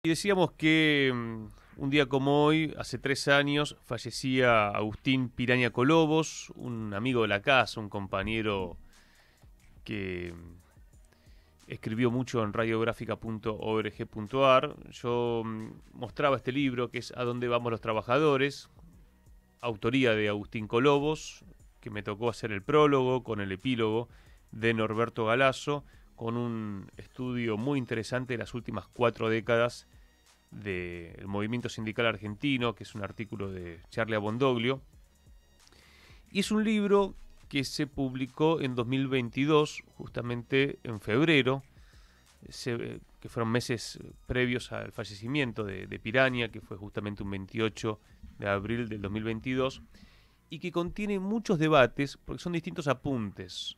Y decíamos que un día como hoy, hace 3 años, fallecía Agustín Piraña Colobos, un amigo de la casa, un compañero que escribió mucho en radiográfica.org.ar. Yo mostraba este libro que es ¿A dónde vamos los trabajadores?, autoría de Agustín Colobos, que me tocó hacer el prólogo con el epílogo de Norberto Galazo, con un estudio muy interesante de las últimas 4 décadas del movimiento sindical argentino, que es un artículo de Charlie Abondoglio. Y es un libro que se publicó en 2022, justamente en febrero, que fueron meses previos al fallecimiento de Piraña, que fue justamente un 28 de abril del 2022, y que contiene muchos debates, porque son distintos apuntes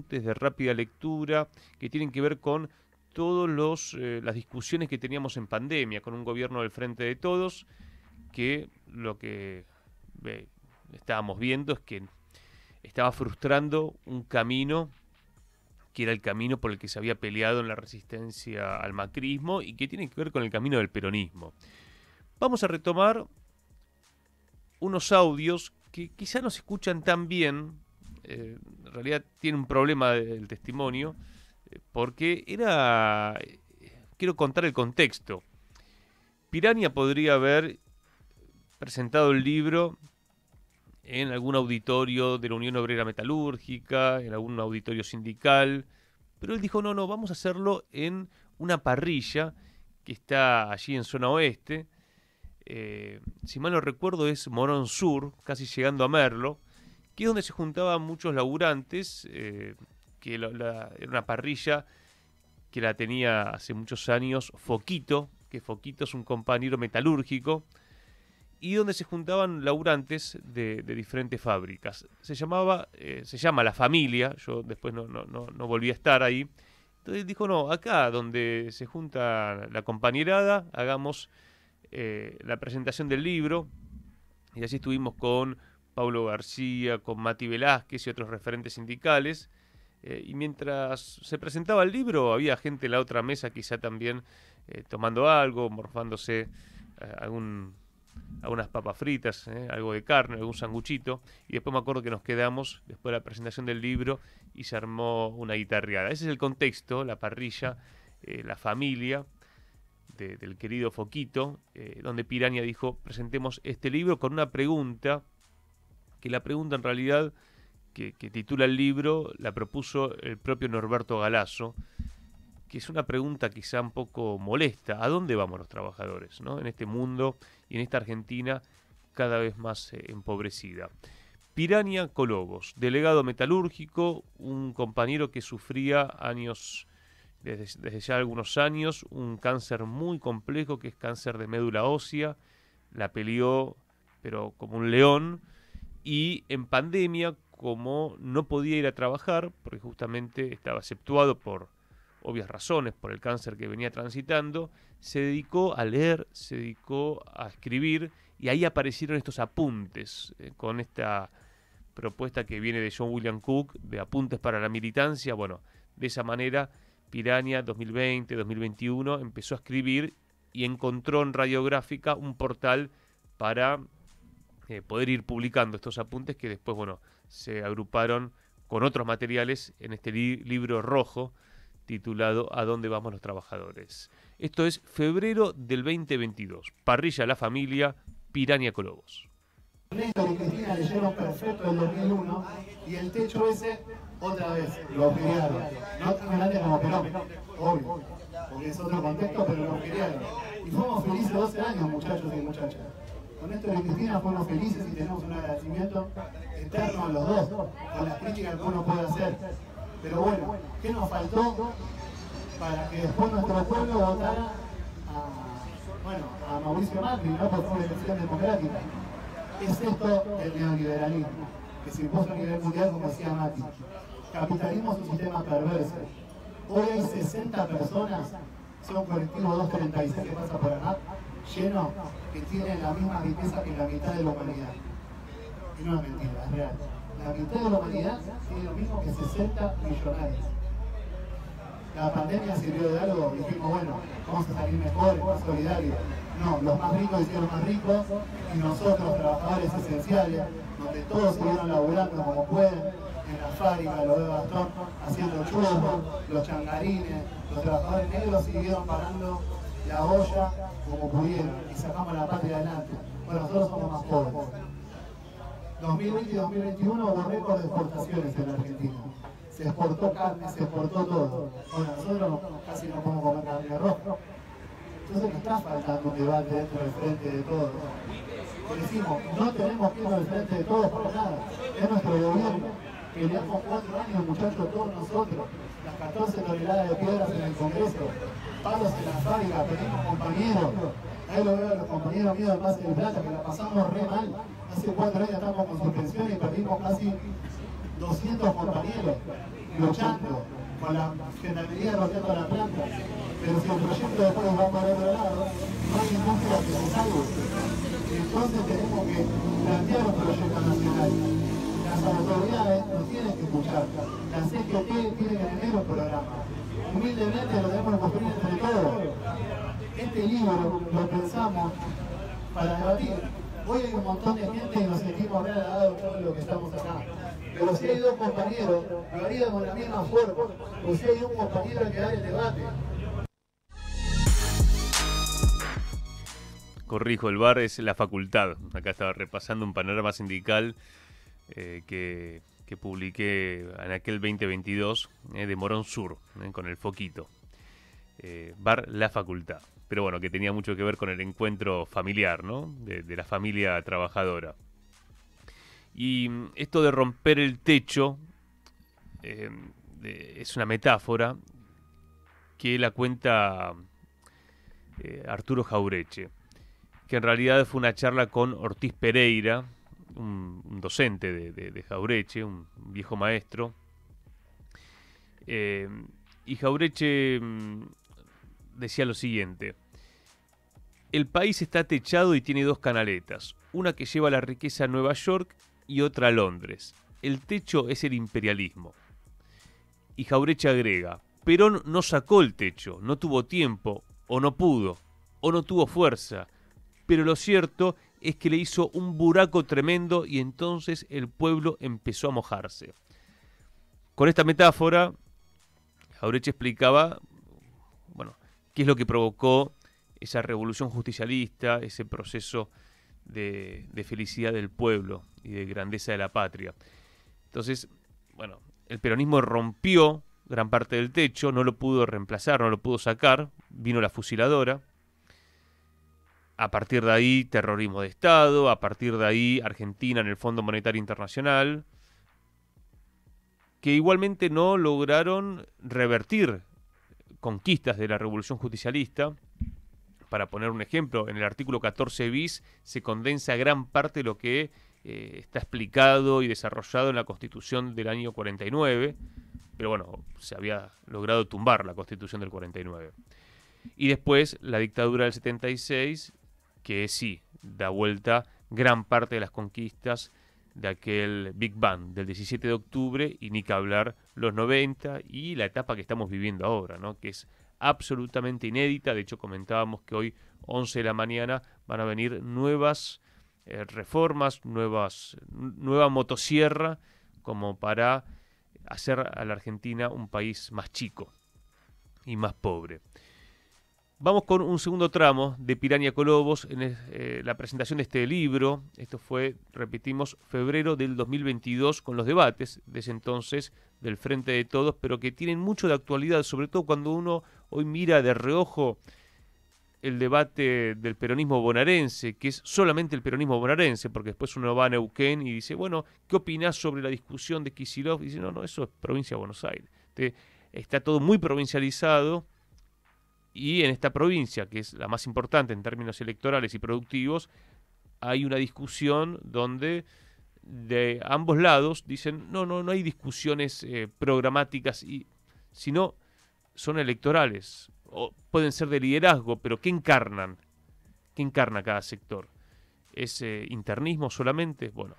de rápida lectura, que tienen que ver con todas las discusiones que teníamos en pandemia, con un gobierno del Frente de Todos, que lo que estábamos viendo es que estaba frustrando un camino que era el camino por el que se había peleado en la resistencia al macrismo y que tiene que ver con el camino del peronismo. Vamos a retomar unos audios que quizá no se escuchan tan bien, en realidad tiene un problema del testimonio, porque quiero contar el contexto. Piraña podría haber presentado el libro en algún auditorio de la Unión Obrera Metalúrgica, en algún auditorio sindical, pero él dijo, no, vamos a hacerlo en una parrilla que está allí en zona oeste. Si mal no recuerdo es Morón Sur, casi llegando a Merlo, que es donde se juntaban muchos laburantes, que era una parrilla que la tenía hace muchos años Foquito, que Foquito es un compañero metalúrgico, y donde se juntaban laburantes de diferentes fábricas. Se llama La Familia, yo después no volví a estar ahí. Entonces dijo, no, acá donde se junta la compañerada, hagamos la presentación del libro, y así estuvimos con Pablo García, con Mati Velázquez y otros referentes sindicales, y mientras se presentaba el libro había gente en la otra mesa quizá también tomando algo, morfándose algunas papas fritas, algo de carne, algún sanguchito, y después me acuerdo que nos quedamos después de la presentación del libro y se armó una guitarreada. Ese es el contexto, la parrilla, la familia del querido Foquito, donde Piraña dijo, presentemos este libro con una pregunta, que la pregunta en realidad que titula el libro la propuso el propio Norberto Galazo, que es una pregunta quizá un poco molesta. ¿A dónde vamos los trabajadores, ¿no? En este mundo y en esta Argentina cada vez más empobrecida? Piraña Colobos, delegado metalúrgico, un compañero que sufría desde ya algunos años, un cáncer muy complejo que es cáncer de médula ósea, la peleó pero como un león, y en pandemia, como no podía ir a trabajar, porque justamente estaba exceptuado por obvias razones, por el cáncer que venía transitando, se dedicó a leer, se dedicó a escribir, y ahí aparecieron estos apuntes, con esta propuesta que viene de John William Cook, de apuntes para la militancia. Bueno, de esa manera Piraña 2020, 2021 empezó a escribir y encontró en Radiográfica un portal para poder ir publicando estos apuntes que después, bueno, se agruparon con otros materiales en este libro rojo titulado ¿A dónde vamos los trabajadores? Esto es febrero del 2022. Parrilla La Familia, Piraña Colobos. Néstor y Cristina leyeron perfecto el 2001 y el techo ese otra vez lo criaron. No tan grande como Perón, obvio, porque es otro contexto, pero lo criaron. Y fuimos felices 12 años, muchachos y muchachas. Con Néstor y Cristina fuimos felices y tenemos un agradecimiento eterno a los dos, con las críticas que uno puede hacer. Pero bueno, ¿qué nos faltó para que después nuestro pueblo votara a Mauricio Macri, no por una elección democrática? Es esto el neoliberalismo, que se impuso a nivel mundial, como decía Mati. Capitalismo es un sistema perverso. Hoy hay 60 personas, son colectivo 236 que pasa por acá, lleno, que tienen la misma riqueza que la mitad de la humanidad. Y no es mentira, es real. La mitad de la humanidad tiene lo mismo que 60 millonarios. la pandemia sirvió de algo, dijimos, bueno, vamos a salir mejores, más solidarios. No, los más ricos hicieron más ricos y nosotros, trabajadores esenciales, donde todos siguieron laburando como pueden, en la fábrica, lo de Gastón, haciendo churros, los changarines, los trabajadores negros siguieron pagando la olla como pudieron y sacamos la patria adelante. Bueno, nosotros somos más pobres. 2020 y 2021 hubo récord de exportaciones en Argentina. Se exportó carne, se exportó todo. Bueno, nosotros casi no podemos comer carne roja. Entonces no está faltando un debate dentro del frente de todos. Decimos, no tenemos que ir al frente de todos por nada. Es nuestro gobierno. Peleamos 4 años, muchachos, todos nosotros. Las 14 toneladas de piedras en el Congreso. Palos en la fábrica, pedimos compañeros. Ahí lo veo a los compañeros míos de Paz del Plata, que la pasamos re mal. Hace 4 años estamos con suspensión y perdimos casi 200 compañeros luchando con la gendarmería rodeando la planta. Pero si el proyecto después va para otro lado, no hay industria que se salve. Entonces tenemos que plantear un proyecto nacional. Las autoridades nos tienen que escuchar. La CGT tiene que tener un programa. Humildemente lo tenemos que construir entre todos. Este libro lo pensamos para debatir. Hoy hay un montón de gente y nos sentimos re halagados todos los que estamos acá. Pero si hay 2 compañeros, lo haríamos de la misma forma. O si hay un compañero que da el debate. Corrijo, el bar es la facultad. Acá estaba repasando un panorama sindical que publiqué en aquel 2022 de Morón Sur, con el foquito. Bar La Facultad. Pero bueno, que tenía mucho que ver con el encuentro familiar, ¿no? De la familia trabajadora. Y esto de romper el techo es una metáfora que la cuenta Arturo Jaureche, que en realidad fue una charla con Ortiz Pereira, un docente de Jaureche, un viejo maestro. Y Jaureche decía lo siguiente: el país está techado y tiene 2 canaletas, una que lleva la riqueza a Nueva York y otra a Londres. El techo es el imperialismo. Y Jaureche agrega: Perón no sacó el techo, no tuvo tiempo, o no pudo, o no tuvo fuerza, pero lo cierto es que le hizo un buraco tremendo y entonces el pueblo empezó a mojarse. Con esta metáfora, Jaureche explicaba, bueno, qué es lo que provocó esa revolución justicialista, ese proceso de felicidad del pueblo y de grandeza de la patria. Entonces, bueno, el peronismo rompió gran parte del techo, no lo pudo reemplazar, no lo pudo sacar, vino la fusiladora. A partir de ahí, terrorismo de Estado, a partir de ahí, Argentina en el Fondo Monetario Internacional, que igualmente no lograron revertir conquistas de la revolución justicialista. Para poner un ejemplo, en el artículo 14 bis se condensa gran parte de lo que está explicado y desarrollado en la Constitución del año 49, pero bueno, se había logrado tumbar la Constitución del 49. Y después la dictadura del 76, que sí, da vuelta gran parte de las conquistas de aquel Big Bang del 17 de octubre, y ni que hablar los 90 y la etapa que estamos viviendo ahora, ¿no? Que es absolutamente inédita. De hecho, comentábamos que hoy, 11 de la mañana, van a venir nuevas reformas, nueva motosierra, como para hacer a la Argentina un país más chico y más pobre. Vamos con un segundo tramo de Piraña Colobos en la presentación de este libro. Esto fue, repetimos, febrero del 2022, con los debates de ese entonces del Frente de Todos, pero que tienen mucho de actualidad, sobre todo cuando uno hoy mira de reojo el debate del peronismo bonaerense, que es solamente el peronismo bonaerense, porque después uno va a Neuquén y dice, bueno, ¿qué opinás sobre la discusión de Kicillof? Y dice, no, eso es provincia de Buenos Aires. Está todo muy provincializado. Y en esta provincia, que es la más importante en términos electorales y productivos, hay una discusión donde de ambos lados dicen, no hay discusiones programáticas, sino son electorales, o pueden ser de liderazgo, pero ¿qué encarnan? ¿Qué encarna cada sector? ¿Es internismo solamente? Bueno,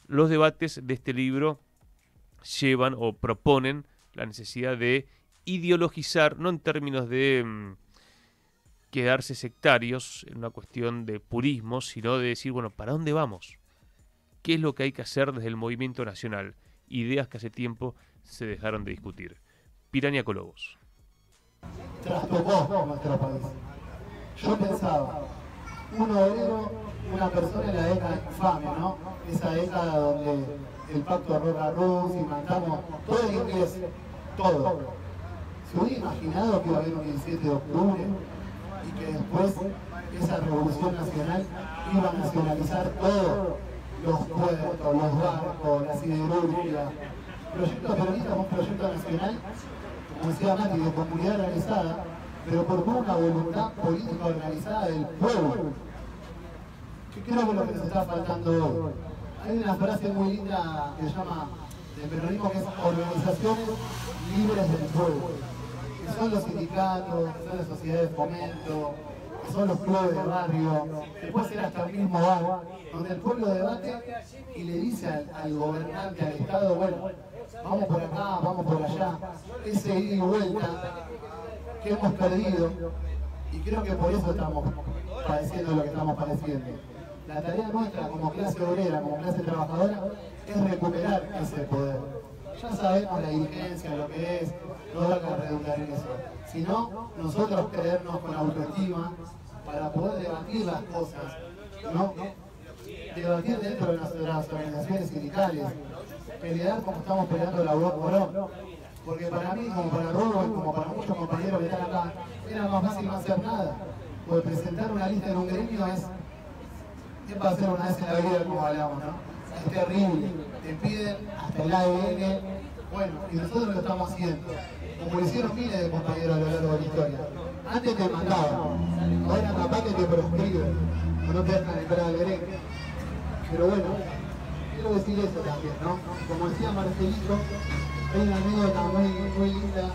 los debates de este libro llevan o proponen la necesidad de ideologizar, no en términos de quedarse sectarios en una cuestión de purismo, sino de decir, bueno, ¿para dónde vamos? ¿Qué es lo que hay que hacer desde el movimiento nacional? Ideas que hace tiempo se dejaron de discutir. Piraña Colobos. Trastocó nuestro país. Yo pensaba, un obrero, una persona en la década infame, ¿no? Esa década donde el pacto de Roca-Rux y matamos todo el inglés, todo. ¿Se hubiera imaginado que iba a haber un 17 de octubre y que después esa revolución nacional iba a nacionalizar todo? Los puertos, los barcos, la siderurgia. Proyecto peronista es un proyecto nacional, como decía Mati, de comunidad organizada, pero por una voluntad política organizada del pueblo. Que creo que es lo que nos está faltando hoy. Hay una frase muy linda que se llama del peronismo, que es organizaciones libres del pueblo. Que son los sindicatos, que son las sociedades de fomento, que son los clubes de barrio, que puede ser hasta el mismo bar, donde el pueblo debate y le dice al gobernante, al Estado, bueno, vamos por acá, vamos por allá, ese ida y vuelta que hemos perdido, y creo que por eso estamos padeciendo lo que estamos padeciendo. La tarea nuestra como clase obrera, como clase trabajadora, es recuperar ese poder. Ya sabemos la dirigencia, lo que es, no va a redundar en eso, sino nosotros creernos con autoestima para poder debatir las cosas, ¿no? Debatir dentro de nuestras organizaciones sindicales, pelear como estamos peleando la UOC. Porque para mí, como para Rubén, como para muchos compañeros que están acá, era más fácil no hacer nada. Porque presentar una lista en un gremio es para hacer una vez en la vida, como hablamos, ¿no? Es terrible. Te piden hasta el ADN. Bueno, y nosotros lo estamos haciendo. Como lo hicieron miles de compañeros a lo largo de la historia. Antes te mandaban, ahora capaz que te proscriben, o no te dejan entrar al gremio. Pero bueno, quiero decir eso también, ¿no? Como decía Marcelito, hay una anécdota muy linda.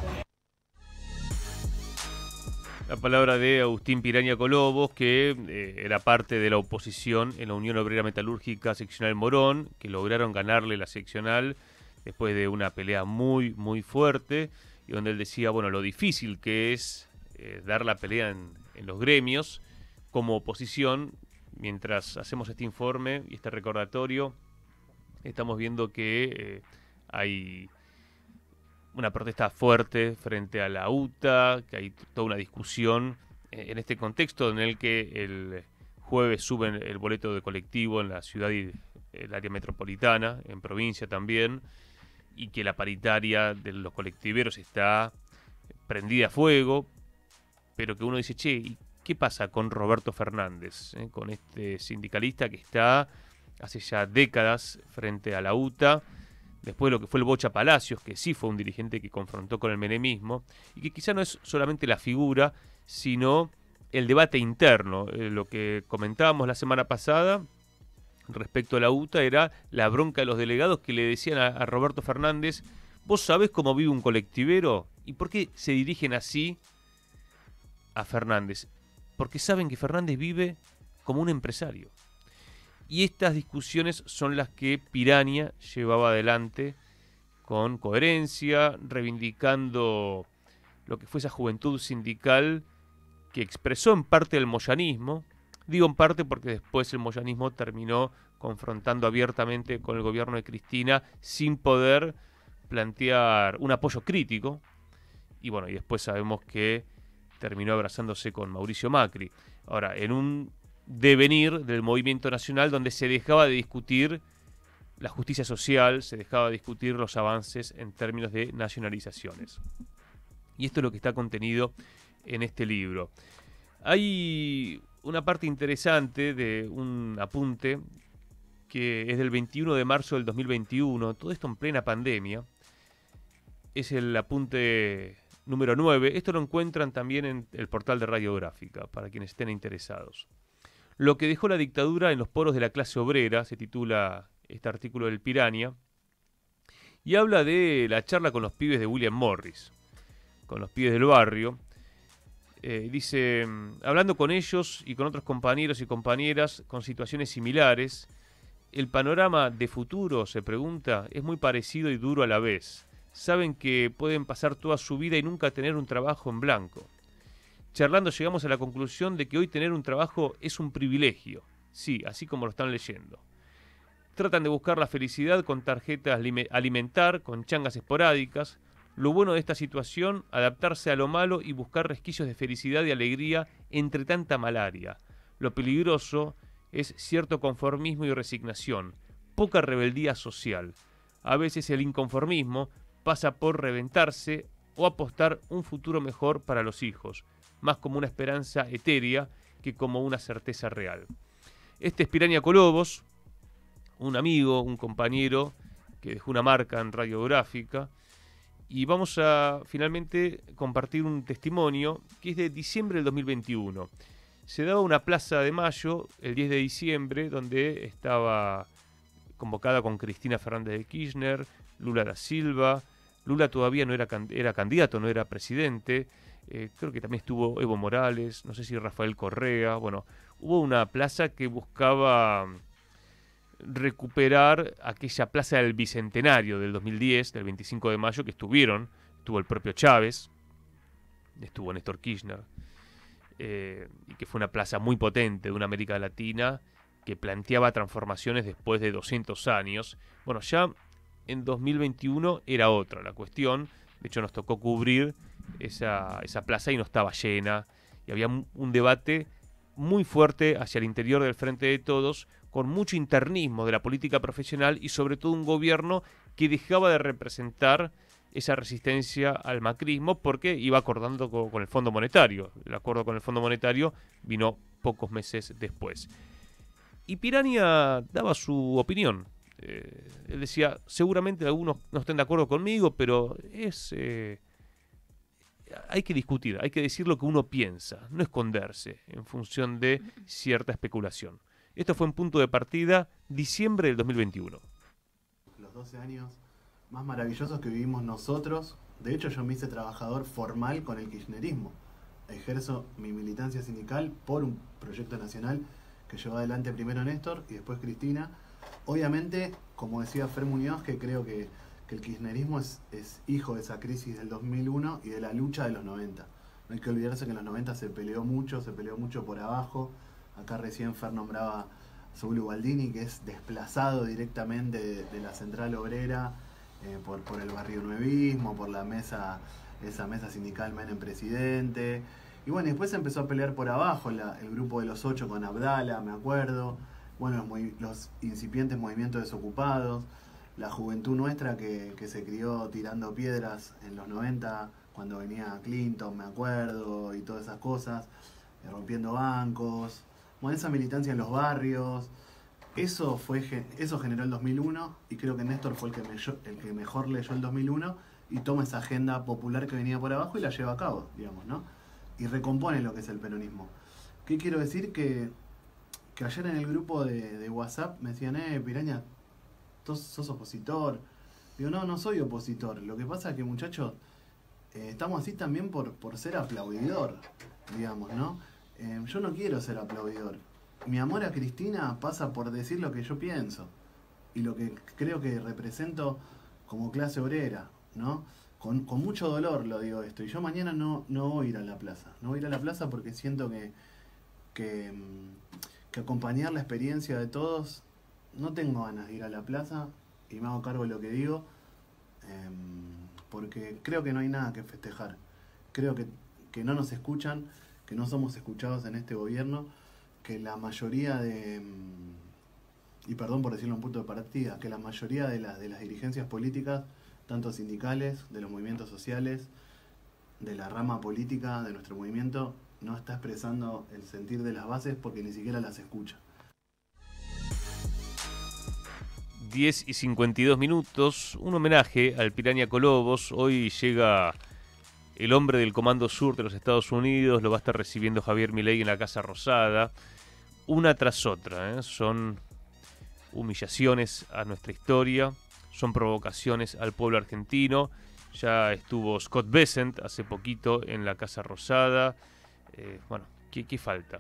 La palabra de Agustín Piraña Colobos, que era parte de la oposición en la Unión Obrera Metalúrgica Seccional Morón, que lograron ganarle la seccional después de una pelea muy fuerte, y donde él decía, bueno, lo difícil que es dar la pelea en los gremios como oposición. Mientras hacemos este informe y este recordatorio, estamos viendo que hay una protesta fuerte frente a la UTA, que hay toda una discusión en este contexto en el que el jueves suben el boleto de colectivo en la ciudad y el área metropolitana, en provincia también, y que la paritaria de los colectiveros está prendida a fuego, pero que uno dice, che, ¿y qué pasa con Roberto Fernández? Con este sindicalista que está hace ya décadas frente a la UTA, después de lo que fue el Bocha Palacios, que sí fue un dirigente que confrontó con el menemismo, y que quizá no es solamente la figura, sino el debate interno. Lo que comentábamos la semana pasada respecto a la UTA era la bronca de los delegados que le decían a Roberto Fernández, ¿vos sabés cómo vive un colectivero? ¿Y por qué se dirigen así a Fernández? Porque saben que Fernández vive como un empresario. Y estas discusiones son las que Piraña llevaba adelante con coherencia, reivindicando lo que fue esa juventud sindical que expresó en parte el moyanismo. Digo en parte porque después el moyanismo terminó confrontando abiertamente con el gobierno de Cristina sin poder plantear un apoyo crítico. Y bueno, y después sabemos que terminó abrazándose con Mauricio Macri. Ahora, en un devenir del movimiento nacional donde se dejaba de discutir la justicia social, se dejaba de discutir los avances en términos de nacionalizaciones. Y esto es lo que está contenido en este libro. Hay una parte interesante de un apunte que es del 21 de marzo del 2021, todo esto en plena pandemia. Es el apunte número 9. Esto lo encuentran también en el portal de Radiográfica, para quienes estén interesados. Lo que dejó la dictadura en los poros de la clase obrera, se titula este artículo del Piraña, y habla de la charla con los pibes de William Morris, con los pibes del barrio. Dice, hablando con ellos y con otros compañeros y compañeras con situaciones similares, el panorama de futuro, se pregunta, es muy parecido y duro a la vez. saben que pueden pasar toda su vida y nunca tener un trabajo en blanco. Charlando llegamos a la conclusión de que hoy tener un trabajo es un privilegio. Sí, así como lo están leyendo. Tratan de buscar la felicidad con tarjetas alimentar, con changas esporádicas. Lo bueno de esta situación, adaptarse a lo malo y buscar resquicios de felicidad y alegría entre tanta malaria. Lo peligroso es cierto conformismo y resignación, poca rebeldía social. A veces el inconformismo pasa por reventarse o apostar un futuro mejor para los hijos, más como una esperanza etérea que como una certeza real. Este es Piraña Colobos, un amigo, un compañero que dejó una marca en Radiográfica, y vamos a finalmente compartir un testimonio que es de diciembre del 2021. Se daba una plaza de Mayo el 10 de diciembre donde estaba convocada con Cristina Fernández de Kirchner, Lula da Silva. Lula todavía no era candidato, no era presidente. Creo que también estuvo Evo Morales, no sé si Rafael Correa. Bueno, hubo una plaza que buscaba recuperar aquella plaza del Bicentenario del 2010, del 25 de mayo, que estuvo el propio Chávez, estuvo Néstor Kirchner, y que fue una plaza muy potente de una América Latina que planteaba transformaciones después de 200 años. Bueno, ya en 2021 era otra la cuestión. De hecho, nos tocó cubrir esa plaza y no estaba llena. Y había un debate muy fuerte hacia el interior del Frente de Todos, con mucho internismo de la política profesional y sobre todo un gobierno que dejaba de representar esa resistencia al macrismo porque iba acordando con el Fondo Monetario. El acuerdo con el Fondo Monetario vino pocos meses después. Y Piraña daba su opinión. Él decía, seguramente algunos no estén de acuerdo conmigo, pero hay que discutir, hay que decir lo que uno piensa, no esconderse en función de cierta especulación. Esto fue un punto de partida, diciembre del 2021. Los 12 años más maravillosos que vivimos nosotros. De hecho, yo me hice trabajador formal con el kirchnerismo. Ejerzo mi militancia sindical por un proyecto nacional que llevó adelante primero Néstor y después Cristina. Obviamente, como decía Fer Muñoz, que creo que el kirchnerismo es hijo de esa crisis del 2001 y de la lucha de los 90. No hay que olvidarse que en los 90 se peleó mucho por abajo. Acá recién Fer nombraba a Saúl Ubaldini, que es desplazado directamente de la central obrera por el barrio nuevismo, por esa mesa sindical Menem presidente. Y bueno, después se empezó a pelear por abajo, el grupo de los 8 con Abdala, me acuerdo. Bueno, los incipientes movimientos desocupados, la juventud nuestra que se crió tirando piedras en los 90, cuando venía Clinton, me acuerdo, y todas esas cosas, rompiendo bancos. Bueno, esa militancia en los barrios, eso generó el 2001, y creo que Néstor fue el que mejor leyó el 2001 y toma esa agenda popular que venía por abajo y la lleva a cabo, digamos, ¿no? Y recompone lo que es el peronismo. ¿Qué quiero decir? Que ayer en el grupo de WhatsApp me decían, Piraña, sos opositor. Digo, no soy opositor. Lo que pasa es que, muchachos, estamos así también por ser aplaudidor, digamos, ¿no? Yo no quiero ser aplaudidor. Mi amor a Cristina pasa por decir lo que yo pienso y lo que creo que represento como clase obrera, ¿no? Con mucho dolor lo digo esto. Y yo mañana no voy a ir a la plaza. No voy a ir a la plaza porque siento que acompañar la experiencia de todos, no tengo ganas de ir a la plaza y me hago cargo de lo que digo, porque creo que no hay nada que festejar. Creo que no nos escuchan, que no somos escuchados en este gobierno, que la mayoría y perdón por decirlo en punto de partida, que la mayoría de las dirigencias políticas, tanto sindicales, de los movimientos sociales, de la rama política de nuestro movimiento, no está expresando el sentir de las bases porque ni siquiera las escucha. 10:52, un homenaje al Piraña Colobos. Hoy llega el hombre del Comando Sur de los Estados Unidos, lo va a estar recibiendo Javier Milei en la Casa Rosada, una tras otra, son humillaciones a nuestra historia, son provocaciones al pueblo argentino. Ya estuvo Scott Bessent hace poquito en la Casa Rosada. Bueno, ¿qué falta?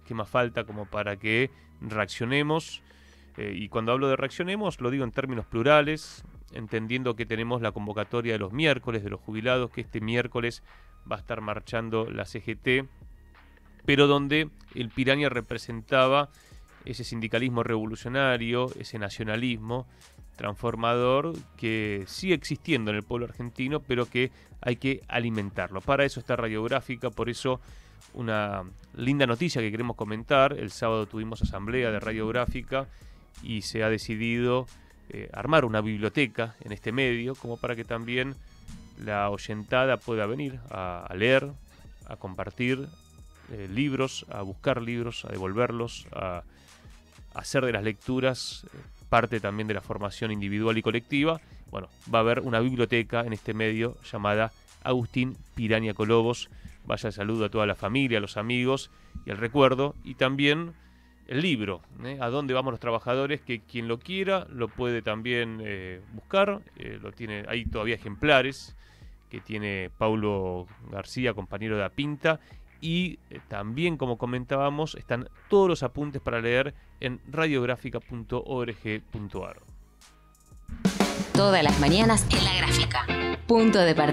¿Qué más falta como para que reaccionemos? Y cuando hablo de reaccionemos, lo digo en términos plurales. entendiendo que tenemos la convocatoria de los miércoles, de los jubilados, que este miércoles va a estar marchando la CGT, pero donde el Piranha representaba ese sindicalismo revolucionario, ese nacionalismo transformador que sigue existiendo en el pueblo argentino, pero que hay que alimentarlo. Para eso está Radiográfica, por eso una linda noticia que queremos comentar. El sábado tuvimos asamblea de Radiográfica y se ha decidido armar una biblioteca en este medio, como para que también la oyentada pueda venir a leer, a compartir libros, a buscar libros, a devolverlos, a hacer de las lecturas parte también de la formación individual y colectiva. Bueno, va a haber una biblioteca en este medio llamada Agustín Piranha Colobos. Vaya el saludo a toda la familia, a los amigos y el recuerdo. Y también el libro, ¿A dónde vamos los trabajadores? Que quien lo quiera lo puede también buscar. Hay todavía ejemplares que tiene Paulo García, compañero de Apinta. Y también, como comentábamos, están todos los apuntes para leer en radiográfica.org.ar. Todas las mañanas en La Gráfica. Punto de partida.